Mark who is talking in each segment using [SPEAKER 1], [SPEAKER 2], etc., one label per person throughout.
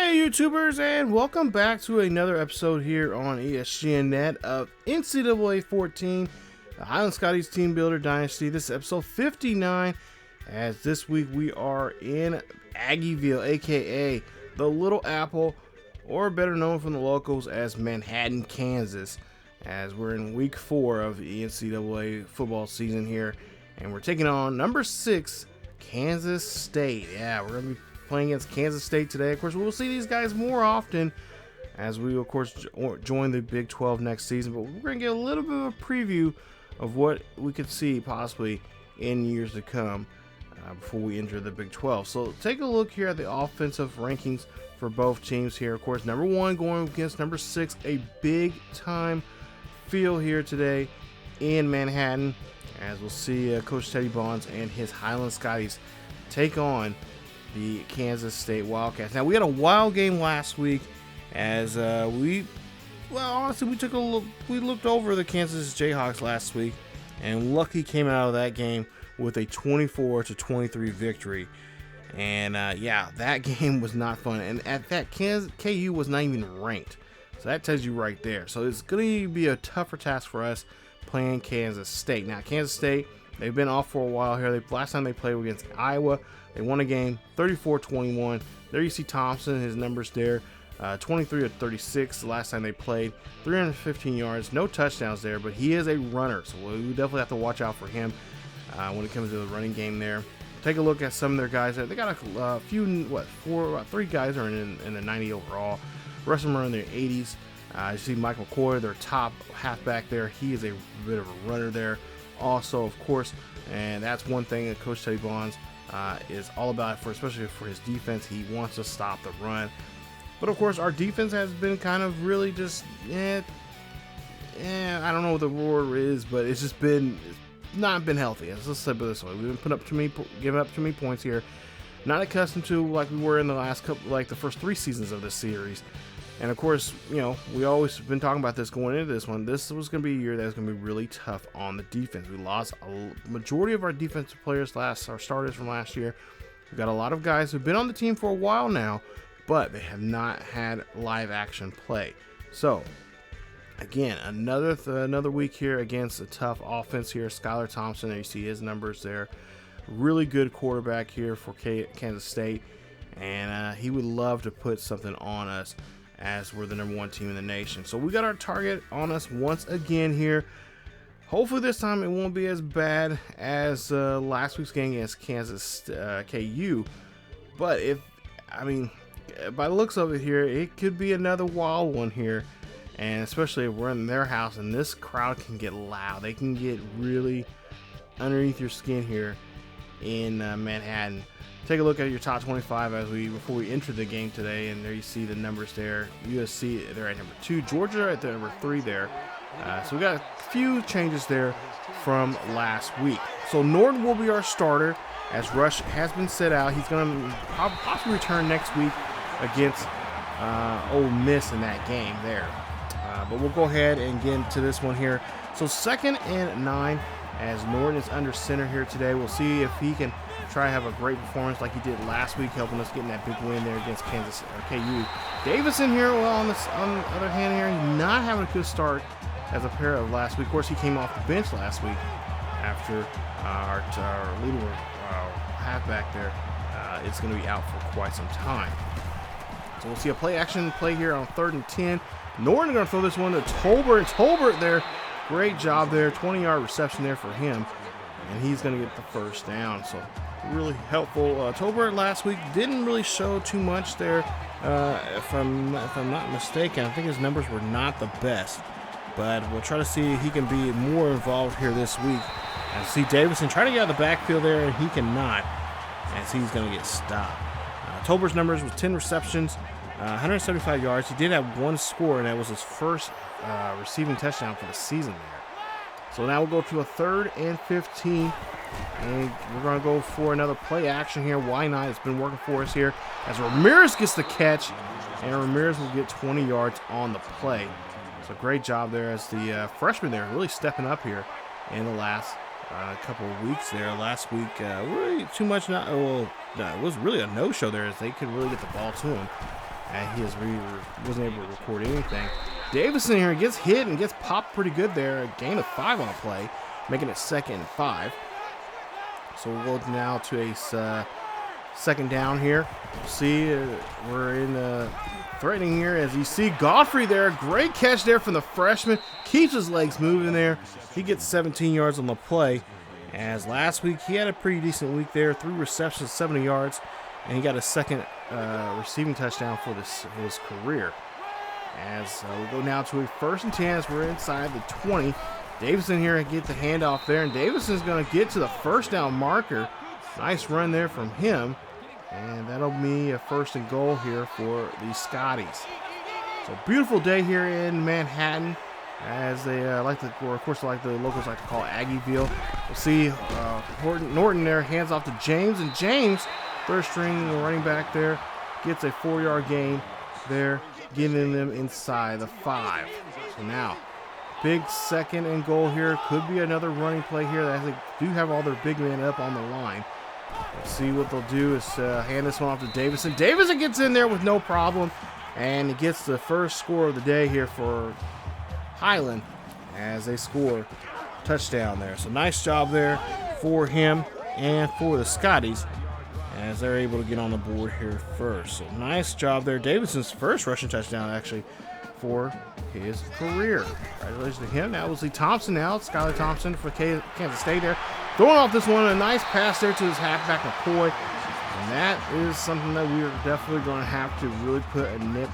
[SPEAKER 1] Hey YouTubers, and welcome back to another episode here on ESGNet of NCAA 14, the Highland Scotties Team Builder Dynasty. This is episode 59, as this week we are in Aggieville, aka the Little Apple, or better known from the locals as Manhattan, Kansas, as we're in week 4 of the NCAA football season here, and we're taking on number 6, Kansas State. Yeah, we're going to be playing against Kansas State today. Of course, we'll see these guys more often as we, of course, join the Big 12 next season. But we're going to get a little bit of a preview of what we could see possibly in years to come before we enter the Big 12. So take a look here at the offensive rankings for both teams here. Of course, number 1 going against number 6, a big-time feel here today in Manhattan, as we'll see Coach Teddy Bonds and his Highland Scotties take on the Kansas State Wildcats. Now, we had a wild game last week as honestly, we looked over the Kansas Jayhawks last week, and lucky came out of that game with a 24-23 victory. And yeah, that game was not fun. And at that, KU was not even ranked. So that tells you right there. So it's going to be a tougher task for us playing Kansas State. Now, Kansas State, they've been off for a while here. Last time they played against Iowa, they won a game 34-21. There you see Thompson, his numbers there, 23-36 the last time they played, 315 yards, no touchdowns there, but he is a runner, so we definitely have to watch out for him when it comes to the running game there. Take a look at some of their guys there. They got a few, three guys are in the 90 overall. The rest of them are in their 80s. You see Mike McCoy, their top halfback there. He is a bit of a runner there also, of course, and that's one thing that Coach Teddy Bonds is all about, especially for his defense. He wants to stop the run. But of course, our defense has been kind of really just, I don't know what the word is, but it's just not been healthy. Let's say it this way: we've been giving up too many points here. Not accustomed to like we were in the last couple, like the first 3 seasons of this series. And of course, we always been talking about this going into this one. This was going to be a year that was going to be really tough on the defense. We lost a majority of our defensive players our starters from last year. We've got a lot of guys who've been on the team for a while now, but they have not had live action play. So again, another week here against a tough offense here. Skylar Thompson, there you see his numbers there. Really good quarterback here for Kansas State, and he would love to put something on us, as we're the number 1 team in the nation. So we got our target on us once again here. Hopefully this time it won't be as bad as last week's game against Kansas KU. But by the looks of it here, it could be another wild one here. And especially if we're in their house and this crowd can get loud. They can get really underneath your skin here in Manhattan. Take a look at your top 25 before we enter the game today, and there you see the numbers there. USC, they're at number 2. Georgia at the number 3 there. So we got a few changes there from last week. So Norton will be our starter, as Rush has been set out. He's going to possibly return next week against Ole Miss in that game there. But we'll go ahead and get into this one here. So 2nd and 9, as Norton is under center here today. We'll see if he can try to have a great performance like he did last week, helping us get in that big win there against KU. Davison here, well, on the other hand here, not having a good start as a pair of last week. Of course, he came off the bench last week after our leader halfback there is going to be out for quite some time. So we'll see a play here on 3rd and 10. Norton going to throw this one to Tolbert. Tolbert there, great job there, 20-yard reception there for him, and he's going to get the first down. So really helpful. Tolbert last week didn't really show too much there. If I'm not mistaken, I think his numbers were not the best. But we'll try to see if he can be more involved here this week. And see Davison trying to get out of the backfield there, and he cannot, as he's going to get stopped. Tolbert's numbers was 10 receptions, 175 yards. He did have 1 score, and that was his first receiving touchdown for the season there. So now we'll go to a 3rd and 15. And we're going to go for another play action here. Why not? It's been working for us here. As Ramirez gets the catch, and Ramirez will get 20 yards on the play. So great job there as the freshman there really stepping up here in the last couple of weeks there. Last week, really too much. It was really a no-show there, as they could really get the ball to him. And he wasn't able to record anything. Davison here gets hit and gets popped pretty good there. A gain of 5 on the play, making it 2nd and 5. So we'll go now to a second down here. See, we're in threatening here as you see Godfrey there. Great catch there from the freshman. Keeps his legs moving there. He gets 17 yards on the play. As last week, he had a pretty decent week there. 3 receptions, 70 yards. And he got a second receiving touchdown for his career. As we'll go now to a 1st and 10 as we're inside the 20. Davison here get the handoff there, and Davison's going to get to the first down marker. Nice run there from him, and that'll be a 1st and goal here for the Scotties. So beautiful day here in Manhattan, as they like the locals like to call Aggieville. We'll see Norton there hands off to James, and James, 3rd string running back there, gets a 4-yard gain there, getting them inside the 5. So now, big 2nd and goal here. Could be another running play here. They do have all their big men up on the line. Let's see what they'll do is hand this one off to Davison. Davison gets in there with no problem, and he gets the first score of the day here for Highland as they score a touchdown there. So nice job there for him and for the Scotties as they're able to get on the board here first. So nice job there. Davison's first rushing touchdown actually for his career. Congratulations to him. Now we'll see Thompson now. Skylar Thompson for Kansas State there. Throwing off this one, a nice pass there to his halfback McCoy. And that is something that we are definitely going to have to really put a nip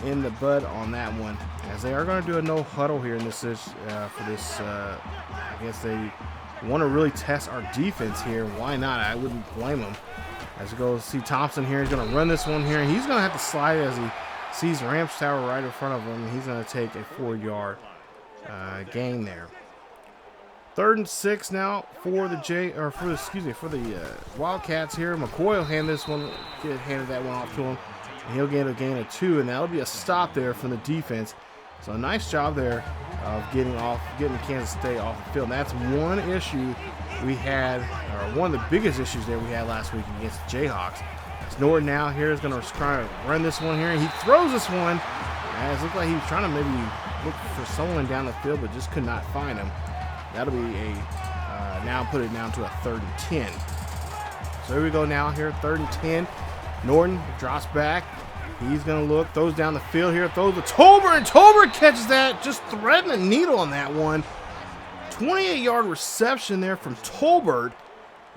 [SPEAKER 1] in the bud on that one, as they are going to do a no huddle here in this I guess they want to really test our defense here. Why not? I wouldn't blame them. As we go see Thompson here, he's going to run this one here, and he's going to have to slide as he sees Ramps Tower right in front of him. He's going to take a 4-yard gain there. 3rd and 6 now for the Wildcats here. McCoy will handed that one off to him, and he'll get a gain of 2, and that'll be a stop there from the defense. So a nice job there of getting Kansas State off the field. And that's one issue we had, or one of the biggest issues there we had last week against the Jayhawks. As Norton now here is going to try to run this one here, and he throws this one. As it looked like he was trying to maybe look for someone down the field, but just could not find him. That'll be now put it down to a 3rd and 10. So here we go now here, 3rd and 10. Norton drops back. He's going to look, throws down the field here, throws to Tolbert, and Tolbert catches that, just threading the needle on that one. 28-yard reception there from Tolbert.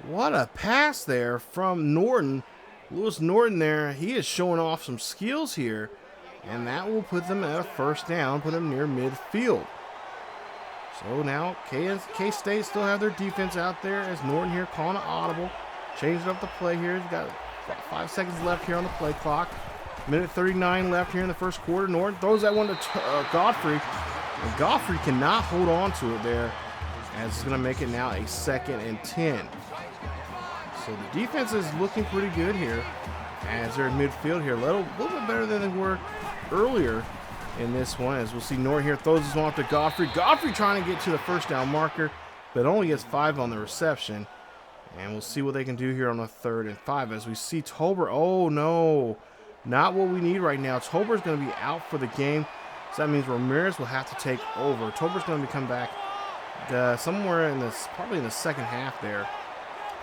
[SPEAKER 1] What a pass there from Norton. Lewis Norton there, he is showing off some skills here, and that will put them at a 1st down, put them near midfield. So now K-State still have their defense out there as Norton here calling an audible. Changing up the play here. He's got about 5 seconds left here on the play clock. Minute 39 left here in the 1st quarter. Norton throws that one to Godfrey. And Godfrey cannot hold on to it there, as it's going to make it now a 2nd and 10. So the defense is looking pretty good here as they're in midfield here. A little bit better than they were earlier in this one, as we'll see Norton here throws this one off to Godfrey. Godfrey trying to get to the 1st down marker, but only gets 5 on the reception. And we'll see what they can do here on a 3rd and 5 as we see Tolbert. Oh, no. Not what we need right now. Tolbert's going to be out for the game. So that means Ramirez will have to take over. Tolbert's going to come back somewhere in probably in the 2nd half there,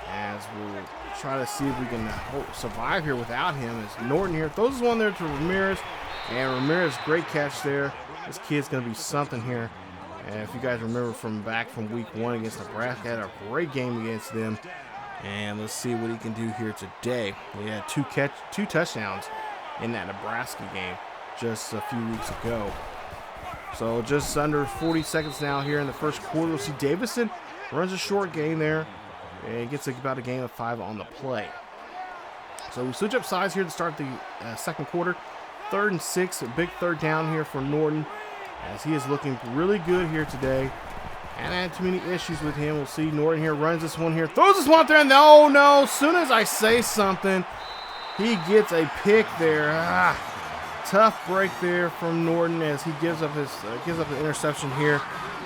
[SPEAKER 1] as we'll try to see if we can survive here without him. As Norton here throws one there to Ramirez, and Ramirez, great catch there. This kid's going to be something here. And if you guys remember from week 1 against Nebraska, had a great game against them. And let's see what he can do here today. He had two touchdowns in that Nebraska game just a few weeks ago. So just under 40 seconds now here in the 1st quarter. We'll see Davison runs a short gain there, and he gets about a gain of 5 on the play. So we switch up sides here to start the 2nd quarter. 3rd and 6, a big 3rd down here for Norton, as he is looking really good here today. And I had too many issues with him. We'll see Norton here runs this one here, throws this one out there, and no, as soon as I say something, he gets a pick there. Tough break there from Norton as he gives up an interception here.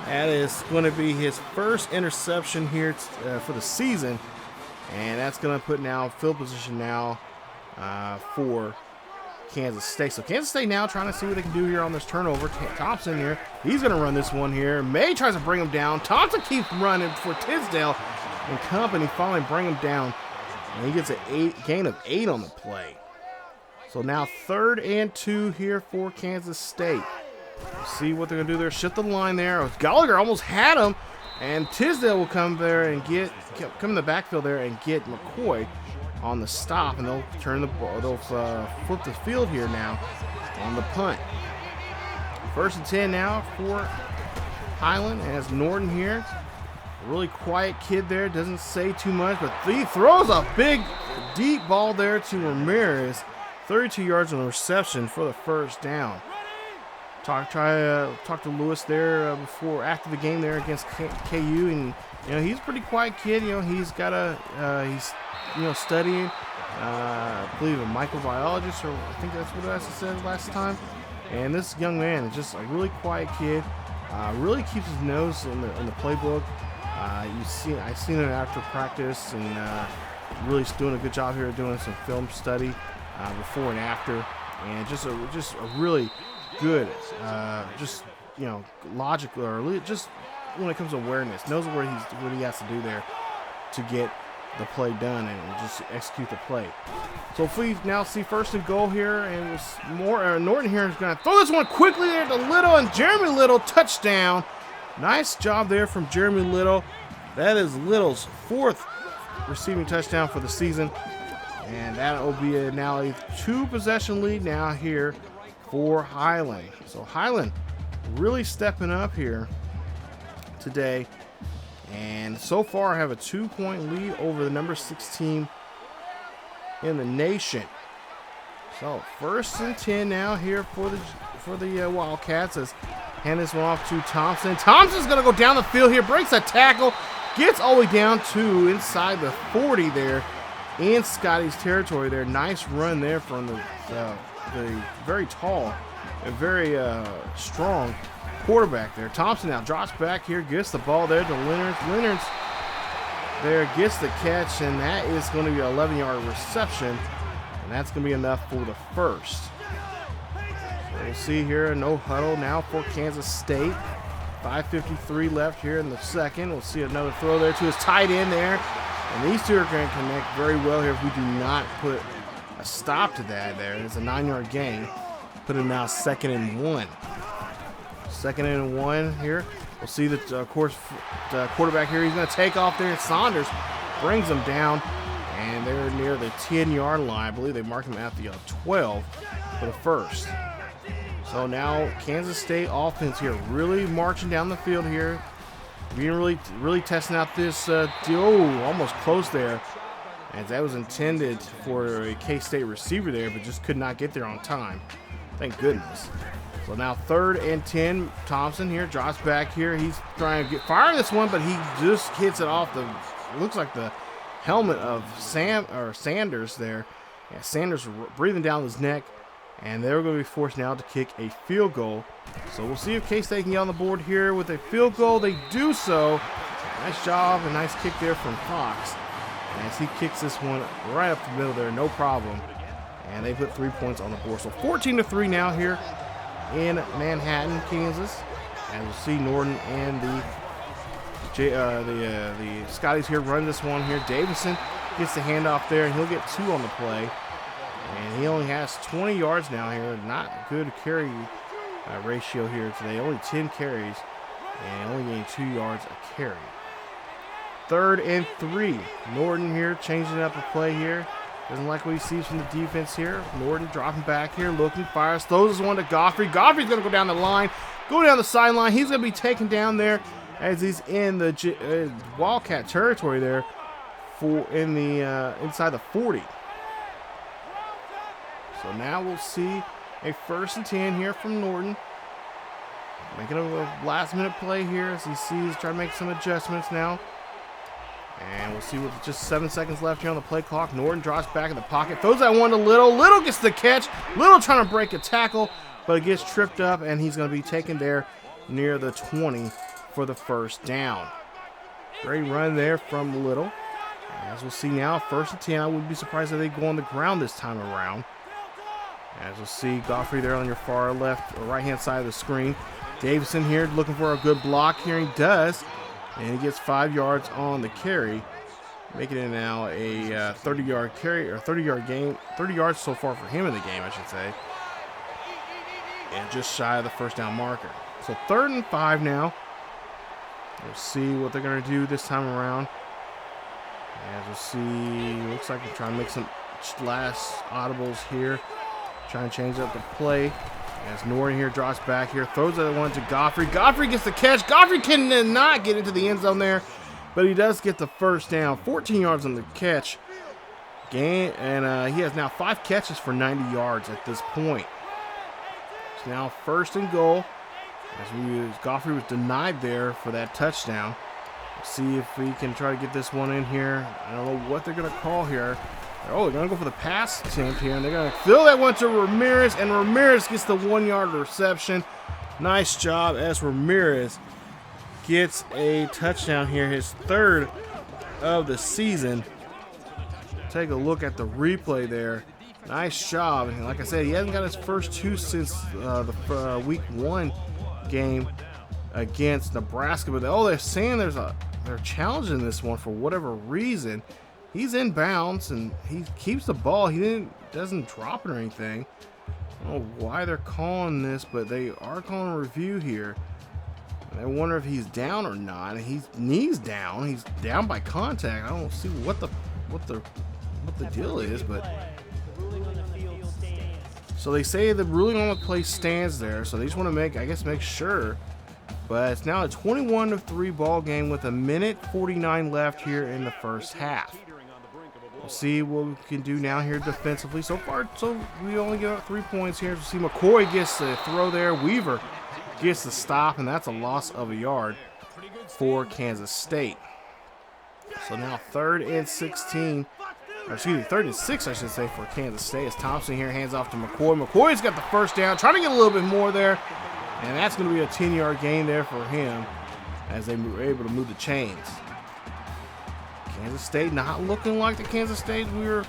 [SPEAKER 1] That is going to be his 1st interception here for the season, and that's going to put now field position now for Kansas State. So Kansas State now trying to see what they can do here on this turnover. Thompson here, he's going to run this one here. May tries to bring him down. Thompson keeps running for Tisdale and company finally bring him down. And he gets a gain of 8 on the play. So now 3rd and 2 here for Kansas State. See what they're going to do there. Shift the line there. Gallagher almost had him. And Tisdale will come there and come in the backfield there and get McCoy on the stop, and they'll turn the ball. They'll flip the field here now on the punt. 1st and 10 now for Highland as Norton here. A really quiet kid there, doesn't say too much, but he throws a big, deep ball there to Ramirez. 32 yards on the reception for the 1st down. Talk to Lewis there after the game there against KU, and he's a pretty quiet kid. He's got he's studying, I believe a microbiologist, or I think that's what I said last time. And this young man is just a really quiet kid. Really keeps his nose in the playbook. I've seen him after practice, and really doing a good job here doing some film study before and after, and just a really good, logical, or just when it comes to awareness, knows what he has to do there to get the play done and just execute the play. So if we now see 1st and goal here, and it's Norton here is going to throw this one quickly there to Little, and Jeremy Little, touchdown. Nice job there from Jeremy Little. That is Little's 4th receiving touchdown for the season, and that will be now a 2-possession lead now here for Highland. So Highland really stepping up here today, and so far have a 2-point lead over the number 6 team in the nation. So 1st and 10 now here for the Wildcats, as hand this one off to Thompson. Thompson's going to go down the field here, breaks a tackle, gets all the way down to inside the 40 there in Scotty's territory there. Nice run there from the very tall and very strong quarterback there. Thompson now drops back here, gets the ball there to Leonard. Leonard's there, gets the catch, and that is going to be an 11-yard reception, and that's going to be enough for the 1st. So we'll see here, no huddle now for Kansas State. 5:53 left here in the 2nd. We'll see another throw there to his tight end there, and these two are going to connect very well here if we do not put a stop to that there. It's a 9-yard gain. Put him now 2nd and 1. 2nd and 1 here. We'll see that, of course, the quarterback here, he's going to take off there. Saunders brings him down, and they're near the 10-yard line. I believe they marked him at the 12 for the 1st. So now Kansas State offense here really marching down the field here. Being really testing out this almost close there, as that was intended for a K-State receiver there, but just could not get there on time. Thank goodness. So now 3rd and 10. Thompson here drops back here. He's trying to fire this one, but he just hits it off looks like the helmet of Sanders there. Yeah, Sanders breathing down his neck, and they're going to be forced now to kick a field goal. So we'll see if K-State can get on the board here with a field goal. They do so. Nice job, a nice kick there from Fox, as he kicks this one right up the middle there, no problem. And they put 3 points on the board. So 14-3 now here in Manhattan, Kansas. And we'll see Norton and the Scotties here run this one here. Davison gets the handoff there, and he'll get 2 on the play. And he only has 20 yards now here. Not a good carry ratio here today. Only 10 carries and only getting 2 yards a carry. 3rd and 3. Norton here changing up the play here. Doesn't like what he sees from the defense here. Norton dropping back here, looking, fires, throws this one to Godfrey. Godfrey's going to go down the line, go down the sideline. He's going to be taken down there as he's in the Wildcat territory there inside the 40. So now we'll see a 1st and 10 here from Norton. Making a last-minute play here as he sees, trying to make some adjustments now. And we'll see with just 7 seconds left here on the play clock. Norton drops back in the pocket, throws that one to Little. Little gets the catch. Little trying to break a tackle, but it gets tripped up, and he's going to be taken there near the 20 for the 1st down. Great run there from Little. As we'll see now, 1st and 10. I wouldn't be surprised if they go on the ground this time around. As you'll see, Godfrey there on your far left or right-hand side of the screen. Davison here looking for a good block here. He does, and he gets 5 yards on the carry, making it now a 30-yard carry or 30-yard game. 30 yards so far for him in the game, I should say, and just shy of the first down marker. So 3rd and 5 now. We'll see what they're going to do this time around. As we'll see, looks like they're trying to make some last audibles here. Trying to change up the play. As Norton here drops back here, throws that one to Godfrey. Godfrey gets the catch. Godfrey cannot get into the end zone there, but he does get the first down. 14 yards on the catch. Gain, and he has now 5 catches for 90 yards at this point. It's now 1st and goal. As Godfrey was denied there for that touchdown. Let's see if we can try to get this one in here. I don't know what they're going to call here. Oh, they're going to go for the pass attempt here, and they're going to throw that one to Ramirez, and Ramirez gets the 1-yard reception. Nice job as Ramirez gets a touchdown here, his 3rd of the season. Take a look at the replay there. Nice job. And like I said, he hasn't got his first 2 since the week 1 game against Nebraska. But they're saying they're challenging this one for whatever reason. He's in bounds and he keeps the ball. He doesn't drop it or anything. I don't know why they're calling this, but they are calling a review here. And I wonder if he's down or not. He's knees down. He's down by contact. I don't see what the deal is, but so they say the ruling on the play stands there. So they just want to make sure. But it's now a 21-3 ball game with 1:49 left here in the first half. We'll see what we can do now here defensively. So far, we only get up 3 points here. We'll see McCoy gets the throw there. Weaver gets the stop, and that's a loss of a yard for Kansas State. So now 3rd and 16. Or excuse me, 3rd and 6, I should say, for Kansas State. As Thompson here hands off to McCoy. McCoy's got the first down, trying to get a little bit more there. And that's going to be a 10-yard gain there for him as they were able to move the chains. Kansas State not looking like the Kansas State we were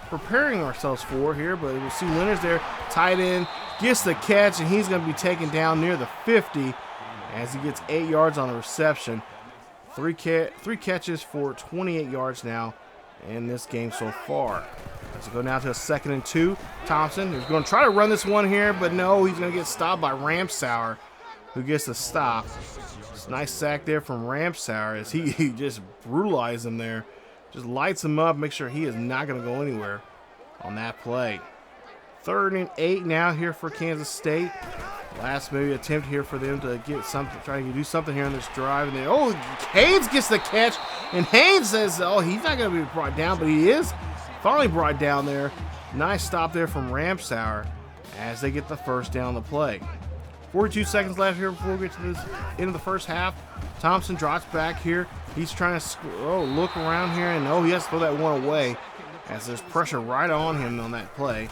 [SPEAKER 1] preparing ourselves for here, but we'll see Leonard's there, tight end, gets the catch, and he's going to be taken down near the 50 as he gets 8 yards on the reception. Three catches for 28 yards now in this game so far. Let's go now to a 2nd and 2. Thompson is going to try to run this one here, but no, he's going to get stopped by Ramsauer, who gets the stop. It's a nice sack there from Ramsauer as he just brutalized him there. Just lights him up, make sure he is not going to go anywhere on that play. 3rd and 8 now here for Kansas State. Last maybe attempt here for them to get something, try to do something here on this drive. And then, oh, Haynes gets the catch, and Haynes says, oh, he's not going to be brought down, but he is finally brought down there. Nice stop there from Ramsauer as they get the first down on the play. 42 seconds left here before we get to this end of the first half. Thompson drops back here. He's trying to look around here, and he has to throw that one away as there's pressure right on him on that play.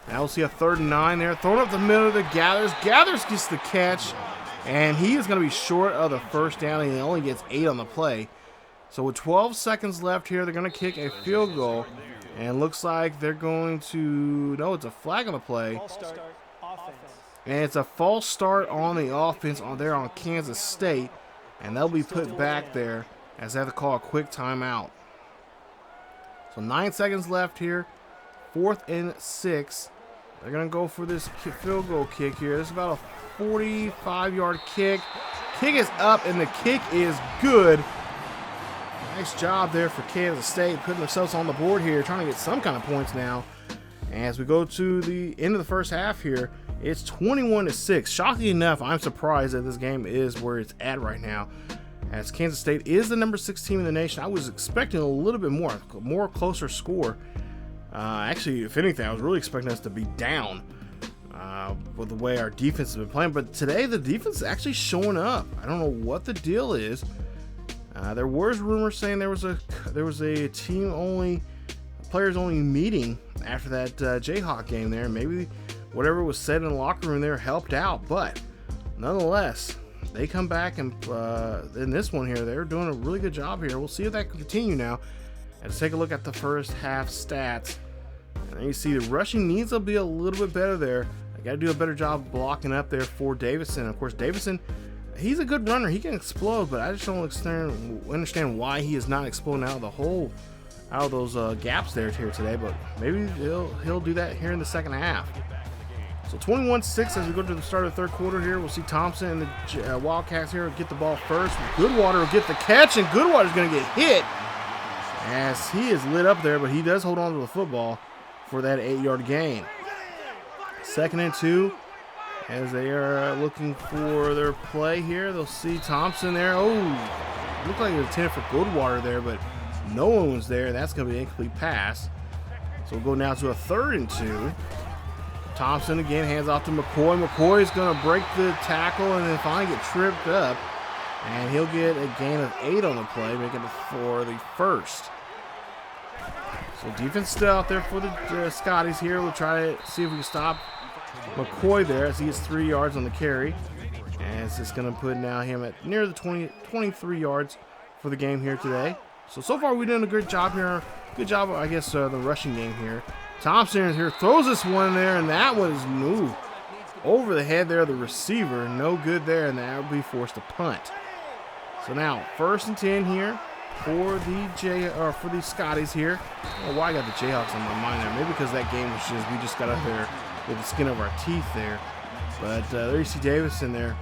[SPEAKER 1] Now we'll see a 3rd and 9 there. Thrown up the middle to Gathers. Gathers gets the catch, and he is going to be short of the first down, and he only gets 8 on the play. So with 12 seconds left here, they're going to kick a field goal, and looks like they're going to, no, it's a flag on the play. And it's a false start on the offense there on Kansas State, and they'll be put back there as they have to call a quick timeout. So 9 seconds left here, 4th and 6. They're going to go for this field goal kick here. This is about a 45-yard kick. Kick is up, and the kick is good. Nice job there for Kansas State, putting themselves on the board here, trying to get some kind of points now. As we go to the end of the first half here, it's 21-6. Shocking enough, I'm surprised that this game is where it's at right now, as Kansas State is the number 6 team in the nation. I was expecting a little bit more closer score. Actually, if anything, I was really expecting us to be down with the way our defense has been playing. But today, the defense is actually showing up. I don't know what the deal is. There was rumors saying there was a team-only, players-only meeting after that Jayhawk game there. Maybe whatever was said in the locker room there helped out. But nonetheless, they come back and in this one here, they're doing a really good job here. We'll see if that can continue now. Let's take a look at the first half stats And you see the rushing needs to be a little bit better there. I got to do a better job blocking up there for Davison. Of course, Davison, he's a good runner. He can explode, but I just don't understand why he is not exploding out of those gaps there here today. But maybe he'll do that here in the second half. So 21-6 as we go to the start of the third quarter here. We'll see Thompson and the Wildcats here get the ball first. Goodwater will get the catch, and Goodwater's going to get hit as he is lit up there, but he does hold on to the football for that 8-yard gain. 2nd and 2 as they are looking for their play here. They'll see Thompson there. Oh, looked like it was intended for Goodwater there, but no one was there, and that's going to be an incomplete pass. So we'll go now to a 3rd and 2. Thompson again hands off to McCoy. McCoy is going to break the tackle and then finally get tripped up. And he'll get a gain of 8 on the play, making it for the first. So defense still out there for the Scotties here. We'll try to see if we can stop McCoy there as he gets 3 yards on the carry. And it's just going to put now him at near the 23 yards for the game here today. So far we're doing a good job here. Good job, I guess, the rushing game here. Thompson here throws this one there, and that one is moved over the head there of the receiver. No good there, and that would be forced to punt. So now 1st and 10 here for the Scotties here. Oh, why I got the Jayhawks on my mind there? Maybe because that game was we just got up there with the skin of our teeth there. But there you see Davison there,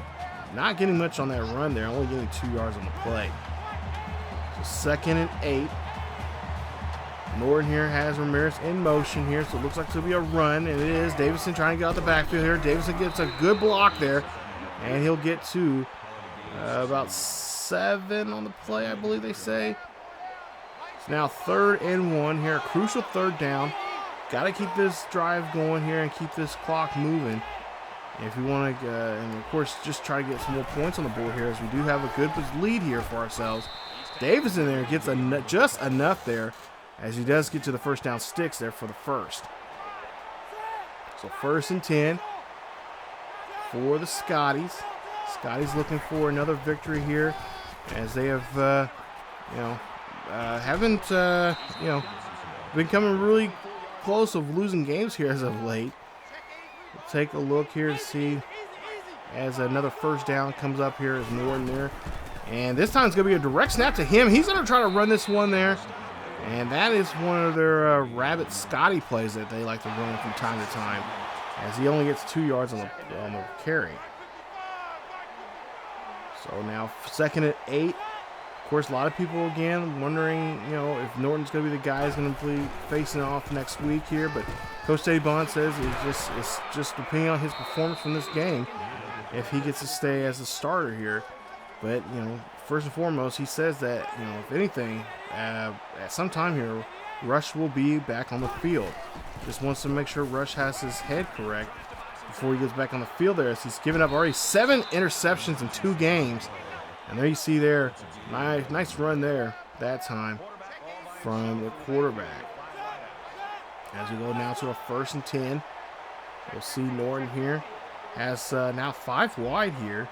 [SPEAKER 1] not getting much on that run there, only getting 2 yards on the play. So 2nd and 8. Norton here has Ramirez in motion here, so it looks like it's going to be a run, and it is. Davison trying to get out the backfield here. Davison gets a good block there, and he'll get to about 7 on the play, I believe they say. It's now 3rd and 1 here, a crucial 3rd down. Got to keep this drive going here and keep this clock moving. If you want to, and of course, just try to get some more points on the board here, as we do have a good lead here for ourselves. Davison there gets just enough there, as he does get to the first down sticks there for the first. So 1st and 10 for the Scotties. Scotties looking for another victory here, as they have, haven't, been coming really close of losing games here as of late. We'll take a look here to see as another first down comes up here as Norton there. And this time it's going to be a direct snap to him. He's going to try to run this one there. And that is one of their Rabbit Scotty plays that they like to run from time to time, as he only gets 2 yards on the carry. So now 2nd and 8. Of course, a lot of people again wondering, if Norton's going to be the guy who's going to be facing off next week here. But Coach Teddy Bond says it's just depending on his performance from this game if he gets to stay as a starter here. But, first and foremost, he says that, if anything, at some time here, Rush will be back on the field. Just wants to make sure Rush has his head correct before he gets back on the field there, as he's given up already 7 interceptions in 2 games. And there you see there, nice run there that time from the quarterback. As we go now to a 1st and 10, we'll see Norton here has now 5 wide here.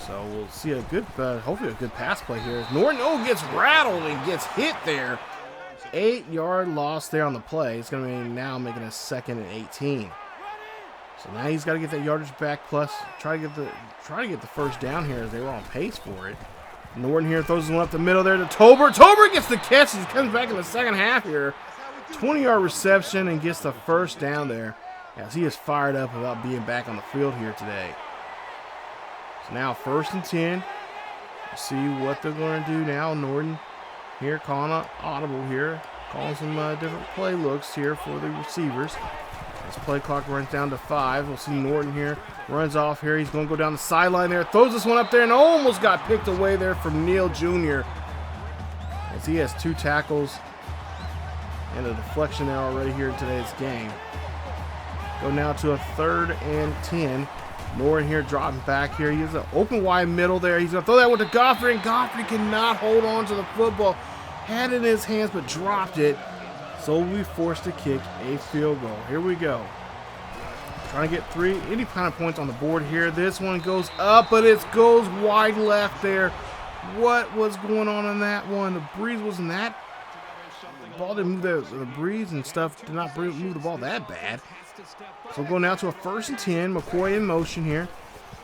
[SPEAKER 1] So we'll see a good, hopefully a good pass play here. Norton, gets rattled and gets hit there. 8-yard loss there on the play. It's going to be now making a 2nd and 18. So now he's got to get that yardage back, plus try to get the first down here, as they were on pace for it. Norton here throws one up the middle there to Tober. Tober gets the catch as he comes back in the second half here. 20-yard reception and gets the first down there, as he is fired up about being back on the field here today. So now 1st and 10. We'll see what they're going to do now. Norton here calling an audible here, calling some different play looks here for the receivers. As play clock runs down to 5, we'll see Norton here runs off here. He's going to go down the sideline there, throws this one up there, and almost got picked away there from Neal Jr. as he has 2 tackles and a deflection there already here in today's game. Go now to a 3rd and 10. Norton here dropping back here. He has an open wide middle there. He's going to throw that one to Godfrey, and Godfrey cannot hold on to the football. Had it in his hands, but dropped it. So we'll be forced to kick a field goal. Here we go. Trying to get any kind of points on the board here. This one goes up, but it goes wide left there. What was going on in that one? The breeze wasn't that ball didn't move the breeze and stuff did not move the ball that bad. So we'll go now to a 1st and 10. McCoy in motion here.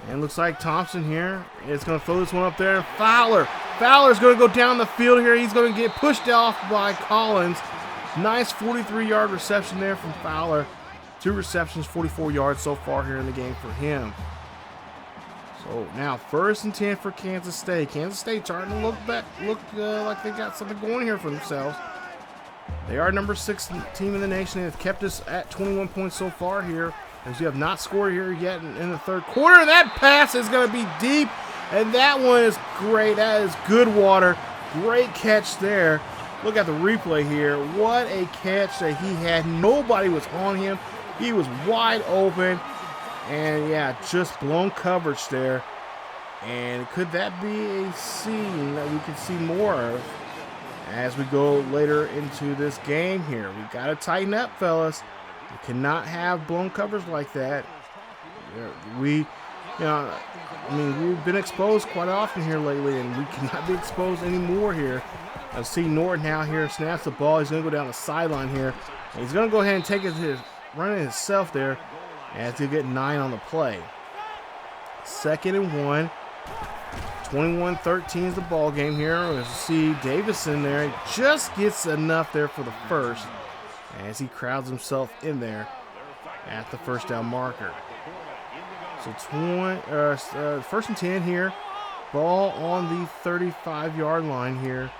[SPEAKER 1] And looks like Thompson here is going to throw this one up there. Fowler's going to go down the field here. He's going to get pushed off by Collins. Nice 43-yard reception there from Fowler. 2 receptions, 44 yards so far here in the game for him. So now 1st and 10 for Kansas State. Kansas State starting to look like they got something going here for themselves. They are number 6 team in the nation. They have kept us at 21 points so far here, as you have not scored here yet in the 3rd quarter. And that pass is going to be deep, and that one is great. That is good water. Great catch there. Look at the replay here. What a catch that he had. Nobody was on him. He was wide open. And yeah, just blown coverage there. And could that be a scene that we could see more of as we go later into this game here? We got to tighten up, fellas. We cannot have blown coverage like that. We've been exposed quite often here lately, and we cannot be exposed anymore here. I see Norton now here, snaps the ball. He's going to go down the sideline here. And he's going to go ahead and take run it himself there, as he'll get 9 on the play. 2nd and 1. 21-13 is the ball game here. As you see Davison there, he just gets enough there for the first, as he crowds himself in there at the 1st down marker. So 1st and 10 here. Ball on the 35-yard line here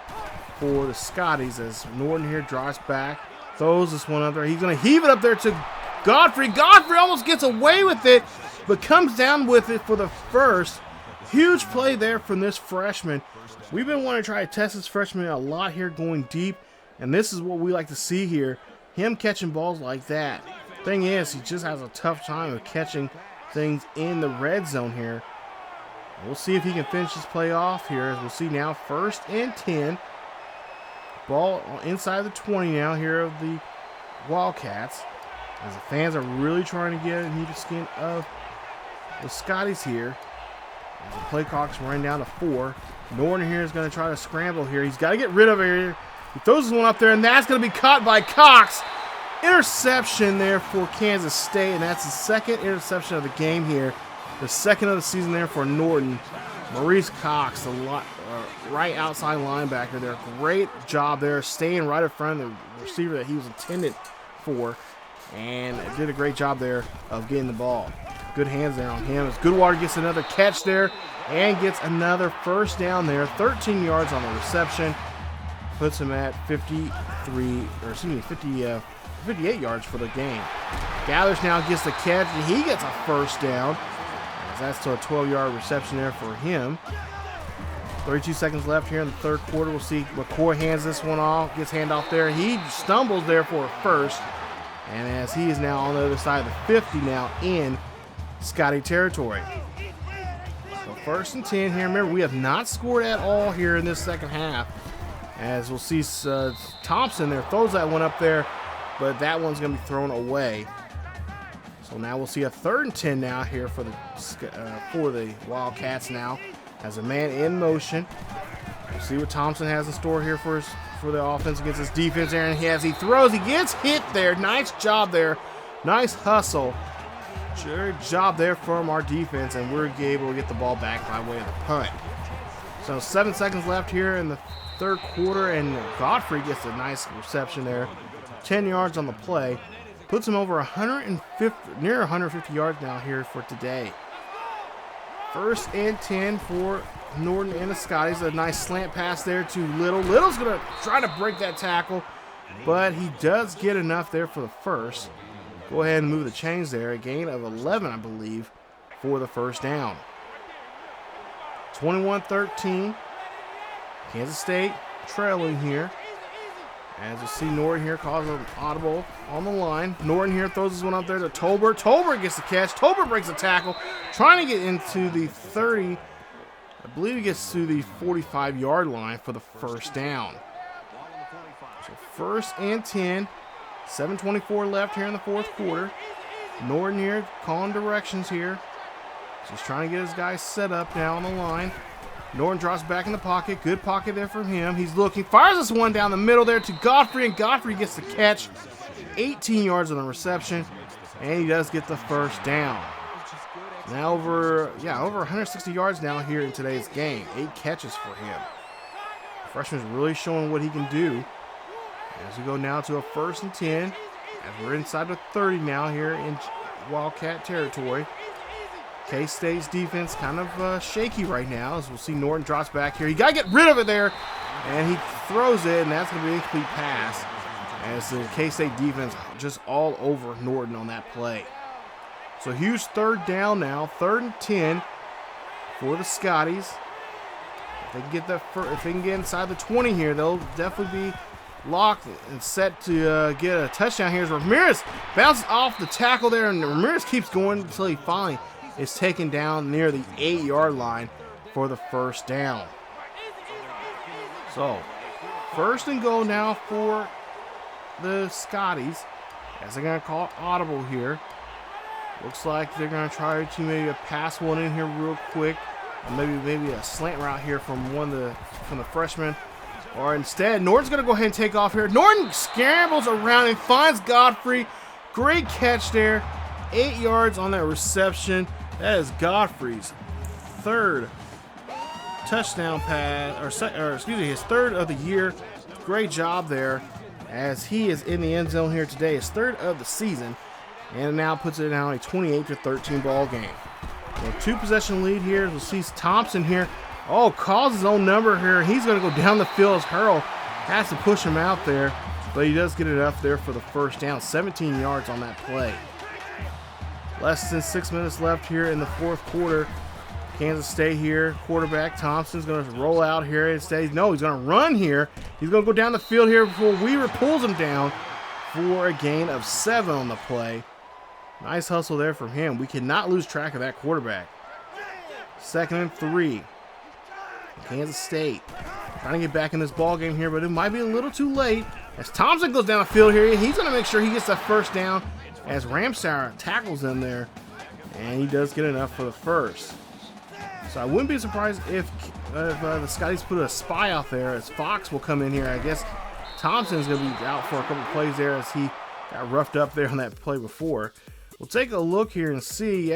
[SPEAKER 1] for the Scotties, as Norton here drives back, throws this one up there. He's going to heave it up there to Godfrey. Godfrey almost gets away with it, but comes down with it for the first. Huge play there from this freshman. We've been wanting to try to test this freshman a lot here, going deep, and this is what we like to see here, him catching balls like that. Thing is, he just has a tough time of catching things in the red zone here. We'll see if he can finish this play off here, as we'll see now 1st and 10. Ball inside the 20 now here of the Wildcats, as the fans are really trying to get into the skin of the Scotties here. As the play clock's running down to 4. Norton here is going to try to scramble here. He's got to get rid of it here. He throws this one up there, and that's going to be caught by Cox. Interception there for Kansas State, and that's the 2nd interception of the game here. The 2nd of the season there for Norton. Maurice Cox, the right outside linebacker there. Great job there, staying right in front of the receiver that he was intended for, and did a great job there of getting the ball. Good hands there on him, as Goodwater gets another catch there and gets another 1st down there. 13 yards on the reception. Puts him at 58 yards for the game. Gathers now gets the catch, and he gets a 1st down. That's to a 12-yard reception there for him. 32 seconds left here in the 3rd quarter. We'll see McCoy hands this one off, gets handoff there. He stumbles there for a 1st. And as he is now on the other side of the 50 now in Scotty territory. So 1st and 10 here. Remember, we have not scored at all here in this 2nd half. As we'll see Thompson there throws that one up there, but that one's going to be thrown away. So now we'll see a 3rd and 10 now here for the Wildcats now, as a man in motion. We'll see what Thompson has in store here for the offense against his defense there. And as he throws, he gets hit there. Nice job there. Nice hustle. Good job there from our defense, and we're able to get the ball back by way of the punt. So 7 seconds left here in the 3rd quarter, and Godfrey gets a nice reception there. 10 yards on the play. Puts him over near 150 yards now here for today. 1st and 10 for Norton and the Scotties. A nice slant pass there to Little. Little's going to try to break that tackle, but he does get enough there for the 1st. Go ahead and move the chains there. A gain of 11, I believe, for the 1st down. 21-13. Kansas State trailing here. As you see, Norton here calls an audible on the line. Norton here throws this one up there to Tolbert. Tolbert gets the catch. Tolbert breaks the tackle, trying to get into the 30. I believe he gets to the 45-yard line for the 1st down. So 1st and 10. 7:24 left here in the 4th quarter. Norton here calling directions here. Just trying to get his guys set up now on the line. Norton drops back in the pocket. Good pocket there from him. He's looking. Fires this one down the middle there to Godfrey, and Godfrey gets the catch. 18 yards on the reception, and he does get the first down. Now over 160 yards now here in today's game. 8 catches for him. The freshman's really showing what he can do. As we go now to a 1st and 10. As we're inside the 30 now here in Wildcat territory. K-State's defense kind of shaky right now, as we'll see Norton drops back here. He got to get rid of it there, and he throws it, and that's going to be an incomplete pass, as the K-State defense just all over Norton on that play. So huge 3rd down now, 3rd and 10 for the Scotties. If they can get inside the 20 here, they'll definitely be locked and set to get a touchdown here. As Ramirez bounces off the tackle there, and Ramirez keeps going until he finally is taken down near the 8-yard line for the first down. So, 1st and goal now for the Scotties, as they're going to call it audible here. Looks like they're going to try to maybe pass one in here real quick, or maybe a slant route here from the freshmen. Or instead, Norton's going to go ahead and take off here. Norton scrambles around and finds Godfrey. Great catch there. 8 yards on that reception. That is Godfrey's 3rd touchdown pass, his 3rd of the year. Great job there, as he is in the end zone here today. His 3rd of the season, and now puts it down a 28-13 ball game. So 2-possession lead here. We'll see Thompson here. Oh, calls his own number here. He's going to go down the field as Hurl has to push him out there, but he does get it up there for the first down. 17 yards on that play. Less than 6 minutes left here in the 4th quarter. Kansas State here. Quarterback Thompson's going to roll out here. Instead, he's going to run here. He's going to go down the field here before Weaver pulls him down for a gain of 7 on the play. Nice hustle there from him. We cannot lose track of that quarterback. 2nd and 3. Kansas State trying to get back in this ball game here, but it might be a little too late. As Thompson goes down the field here, he's going to make sure he gets that first down, as Ramsauer tackles him there, and he does get enough for the first. So I wouldn't be surprised if the Scotties put a spy out there, as Fox will come in here. I guess Thompson's going to be out for a couple plays there, as he got roughed up there on that play before. We'll take a look here and see.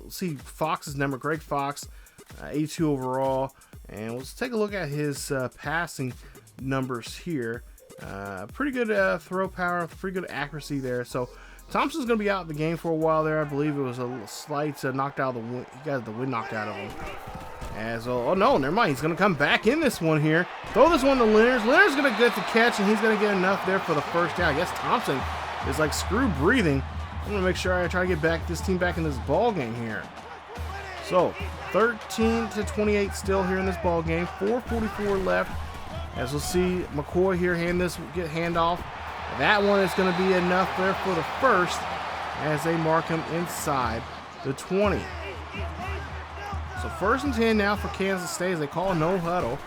[SPEAKER 1] See Fox's number, Greg Fox, 82 overall, and let's take a look at his passing numbers here. Pretty good throw power, pretty good accuracy there. So Thompson's going to be out of the game for a while there. I believe it was a slight knocked out of the wind. He got the wind knocked out of him. Oh no, never mind. He's going to come back in this one here. Throw this one to Leonard. Leonard's going to get the catch, and he's going to get enough there for the first down. I guess Thompson is like screw breathing. I'm going to make sure I try to get this team back in this ball game here. So 13-28 still here in this ball game. 4:44 left. As we'll see McCoy here get handoff. That one is going to be enough there for the first, as they mark him inside the 20. So 1st and 10 now for Kansas State, as they call no huddle.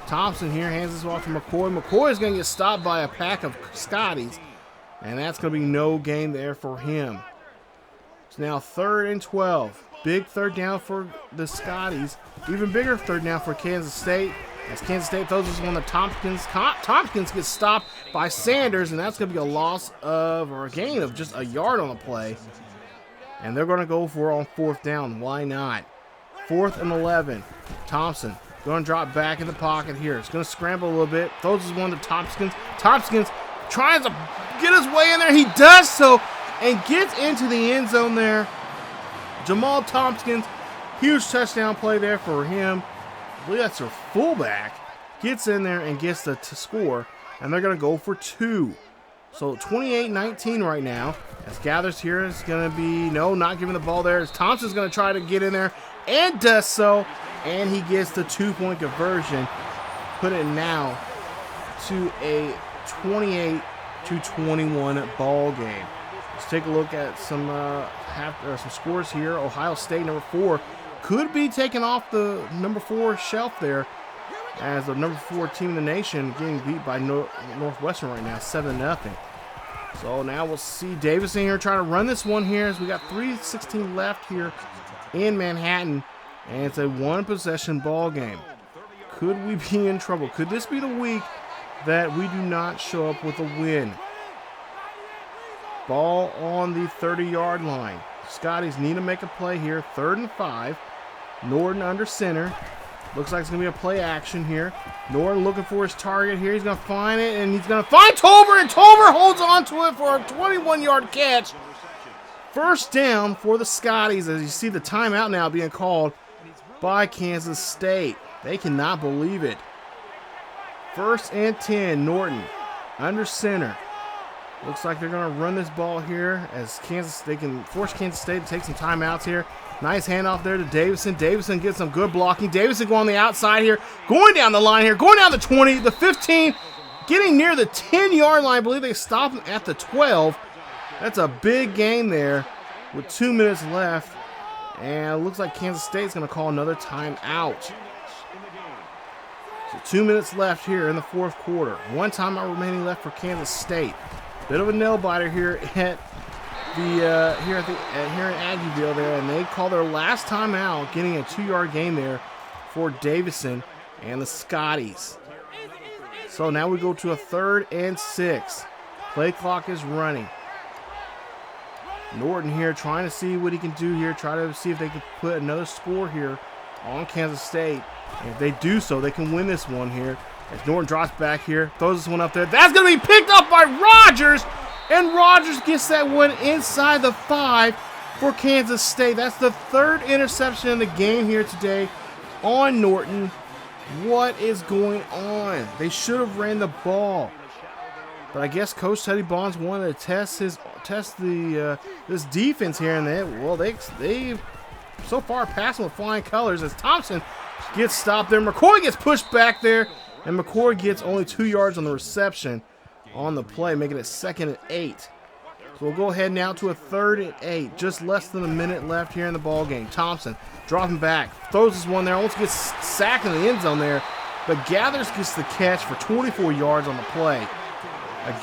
[SPEAKER 1] Thompson here hands this off to McCoy. McCoy is going to get stopped by a pack of Scotties, and that's going to be no gain there for him. It's now 3rd and 12. Big 3rd down for the Scotties. Even bigger 3rd down for Kansas State, as Kansas State throws this one to Tompkins. Tompkins gets stopped by Sanders, and that's going to be a loss of, or a gain of, just a yard on the play. And they're going to go for it on 4th down. Why not? 4th and 11. Thompson going to drop back in the pocket here. It's going to scramble a little bit. Throws this one to Tompkins. Tompkins tries to get his way in there. He does so, and gets into the end zone there. Jamal Tompkins, huge touchdown play there for him. I believe that's their fullback. Gets in there and gets the score, and they're going to go for 2. So 28-19 right now. As Gathers here is going to be, not giving the ball there. As Thompson's going to try to get in there and does so, and he gets the 2-point conversion. Put it now to a 28-21 ball game. Let's take a look at some scores here. Ohio State, number 4, could be taken off the number 4 shelf there, as the number 4 team in the nation getting beat by Northwestern right now, 7-0. So now we'll see Davison here trying to run this one here, as we got 3:16 left here in Manhattan. And it's a one-possession ball game. Could we be in trouble? Could this be the week that we do not show up with a win? Ball on the 30-yard line. Scotties need to make a play here. 3rd and 5. Norton under center. Looks like it's going to be a play action here. Norton looking for his target here. He's going to find it, and he's going to find Tolbert, and Tolbert holds on to it for a 21-yard catch. First down for the Scotties, as you see the timeout now being called by Kansas State. They cannot believe it. 1st and 10, Norton under center. Looks like they're going to run this ball here as they can force Kansas State to take some timeouts here. Nice handoff there to Davison. Davison gets some good blocking. Davison going on the outside here, going down the line here, going down the 20, the 15, getting near the 10-yard line. I believe they stopped him at the 12. That's a big gain there with 2 minutes left. And it looks like Kansas State's going to call another timeout. So 2 minutes left here in the 4th quarter. 1 timeout remaining left for Kansas State. Bit of a nail biter here at here in Aggieville there, and they call their last timeout, getting a 2-yard gain there for Davison and the Scotties. So now we go to a 3rd and 6. Play clock is running. Norton here trying to see what he can do here, try to see if they can put another score here on Kansas State. And if they do so, they can win this one here. As Norton drops back here, throws this one up there. That's going to be picked up by Rogers. And Rogers gets that one inside the 5 for Kansas State. That's the 3rd interception in the game here today on Norton. What is going on? They should have ran the ball. But I guess Coach Teddy Bonds wanted to test this defense here, and they so far passing with flying colors as Thompson gets stopped there. McCoy gets pushed back there, and McCoy gets only 2 yards on the reception on the play, making it 2nd and 8. So we'll go ahead now to a 3rd and 8. Just less than a minute left here in the ball game. Thompson dropping back, throws this one there, almost gets sacked in the end zone there, but Gathers gets the catch for 24 yards on the play.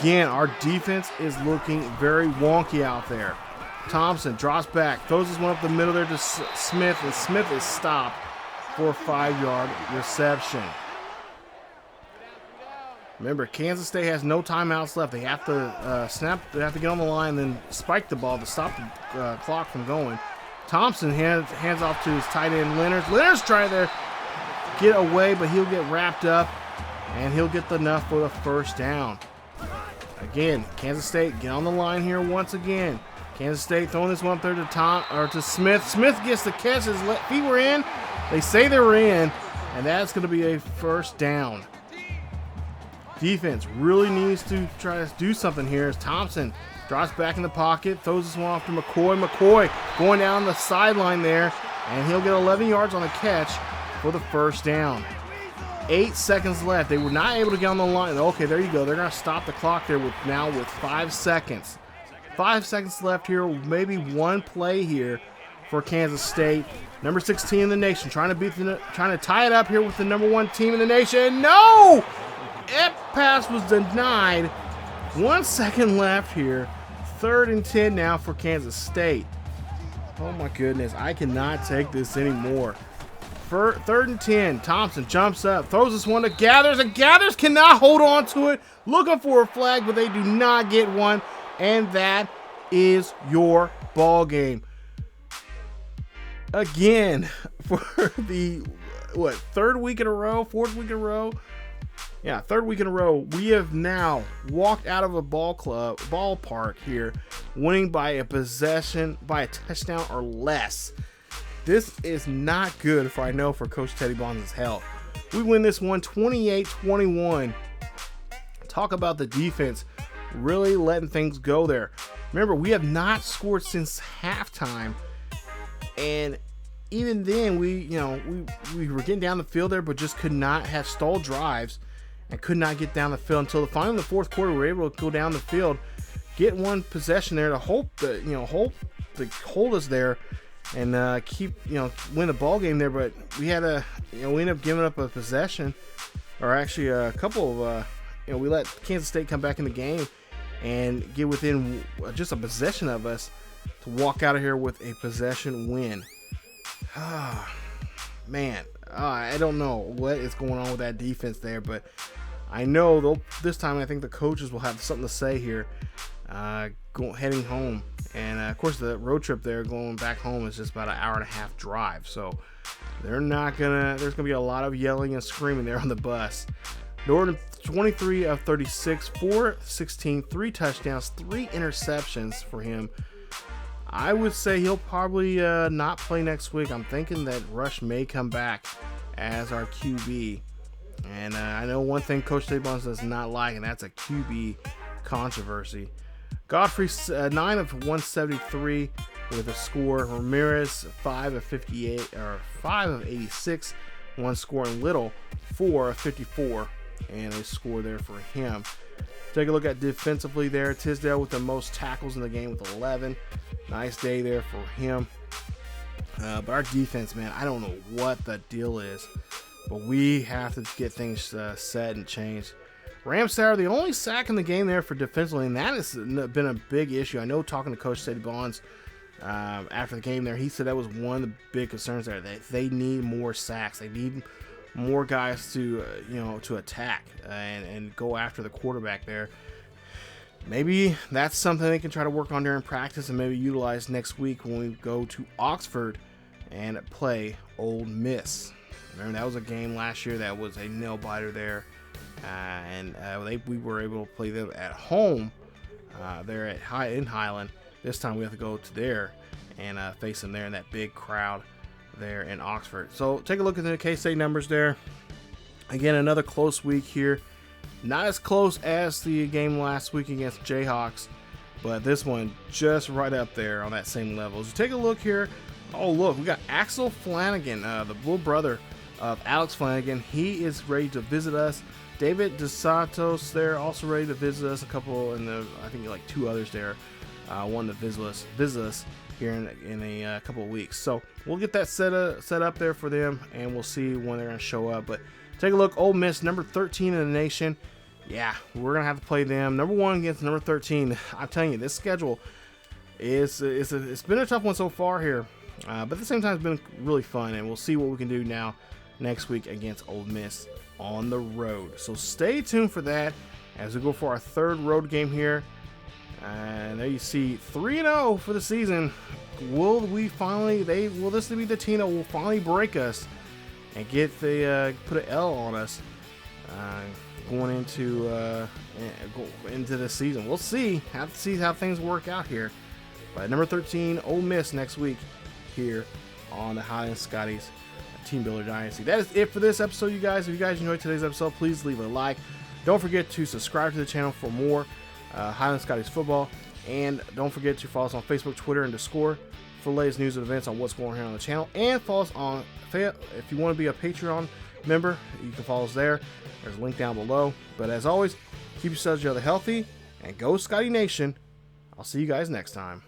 [SPEAKER 1] Again, our defense is looking very wonky out there. Thompson drops back, throws this one up the middle there to Smith, and Smith is stopped for a 5-yard reception. Remember, Kansas State has no timeouts left. They have to They have to get on the line and then spike the ball to stop the clock from going. Thompson hands off to his tight end Leonard. Leonard's trying to get away, but he'll get wrapped up, and he'll get enough for the 1st down. Again, Kansas State get on the line here once again. Kansas State throwing this one up there to Smith. Smith gets the catch. His feet were in. They say they were in, and that's going to be a 1st down. Defense really needs to try to do something here as Thompson drops back in the pocket, throws this one off to McCoy. McCoy going down the sideline there, and he'll get 11 yards on the catch for the 1st down. 8 seconds left. They were not able to get on the line. Okay, there you go. They're going to stop the clock there with 5 seconds. 5 seconds left here. Maybe one play here for Kansas State. Number 16 in the nation, trying to tie it up here with the number 1 team in the nation. No! That pass was denied. 1 second left here. 3rd and 10 now for Kansas State. Oh my goodness, I cannot take this anymore. 3rd and 10. Thompson jumps up, throws this one to Gathers, and Gathers cannot hold on to it. Looking for a flag, but they do not get one. And that is your ball game. Again, for the 3rd week in a row, 4th week in a row. Yeah, 3rd week in a row, we have now walked out of a ballpark here, winning by a possession, by a touchdown or less. This is not good for Coach Teddy Bonds' health. We win this one 28-21. Talk about the defense really letting things go there. Remember, we have not scored since halftime, and even then we were getting down the field there, but just could not have stalled drives and could not get down the field until finally in the 4th quarter we were able to go down the field, get one possession there to hope to hold us there and win the ball game there. But we had we ended up giving up a possession, or actually a couple of we let Kansas State come back in the game and get within just a possession of us to walk out of here with a possession win. man, I don't know what is going on with that defense there, but I know this time I think the coaches will have something to say here heading home. And, of course, the road trip there going back home is just about an hour and a half drive. So there's going to be a lot of yelling and screaming there on the bus. Norton, 23 of 36, 416, 3 touchdowns, 3 interceptions for him. I would say he'll probably not play next week. I'm thinking that Rush may come back as our QB. And I know one thing Coach Saban does not like, and that's a QB controversy. Godfrey, 9 of 173 with a score. Ramirez, 5 of 58, or 5 of 86, one score. And Little, 4 of 54, and a score there for him. Take a look at defensively there. Tisdale with the most tackles in the game with 11. Nice day there for him. But our defense, man, I don't know what the deal is, but we have to get things set and changed. Ramsauer, the only sack in the game there for defensively, and that has been a big issue. I know talking to Coach Sadie Bonds after the game there, he said that was one of the big concerns there. They need more sacks. They need more guys to to attack and go after the quarterback there. Maybe that's something they can try to work on during practice and maybe utilize next week when we go to Oxford and play Ole Miss. Remember, that was a game last year that was a nail-biter there. We were able to play them at home there in Highland. This time we have to go to there and face them there in that big crowd there in Oxford. So take a look at the K-State numbers there. Again, another close week here. Not as close as the game last week against Jayhawks, but this one just right up there on that same level. So take a look here. Oh, look, we got Axel Flanagan, the little brother of Alex Flanagan. He is ready to visit us. David DeSantos there also ready to visit us. A couple, I think like 2 others there wanting to visit us here in a couple of weeks. So we'll get that set up there for them, and we'll see when they're going to show up. But take a look, Ole Miss, number 13 in the nation. Yeah, we're going to have to play them. Number 1 against number 13. I'm telling you, this schedule it's been a tough one so far here. But at the same time, it's been really fun, and we'll see what we can do now next week against Ole Miss on the road. So stay tuned for that as we go for our 3rd road game here. And there you see 3-0 for the season. Will this be the team that will finally break us and get put an L on us going into the season? We'll see. Have to see how things work out here. But number 13, Ole Miss next week here on the Highland Scotties Team Builder Dynasty. That is it for this episode, you guys. If you guys enjoyed today's episode, please leave a like. Don't forget to subscribe to the channel for more Highland Scotties football. And don't forget to follow us on Facebook, Twitter, and Discord for the latest news and events on what's going on the channel. And follow us on, if you want to be a Patreon member, you can follow us there. There's a link down below. But as always, keep yourselves healthy and go Scotty Nation. I'll see you guys next time.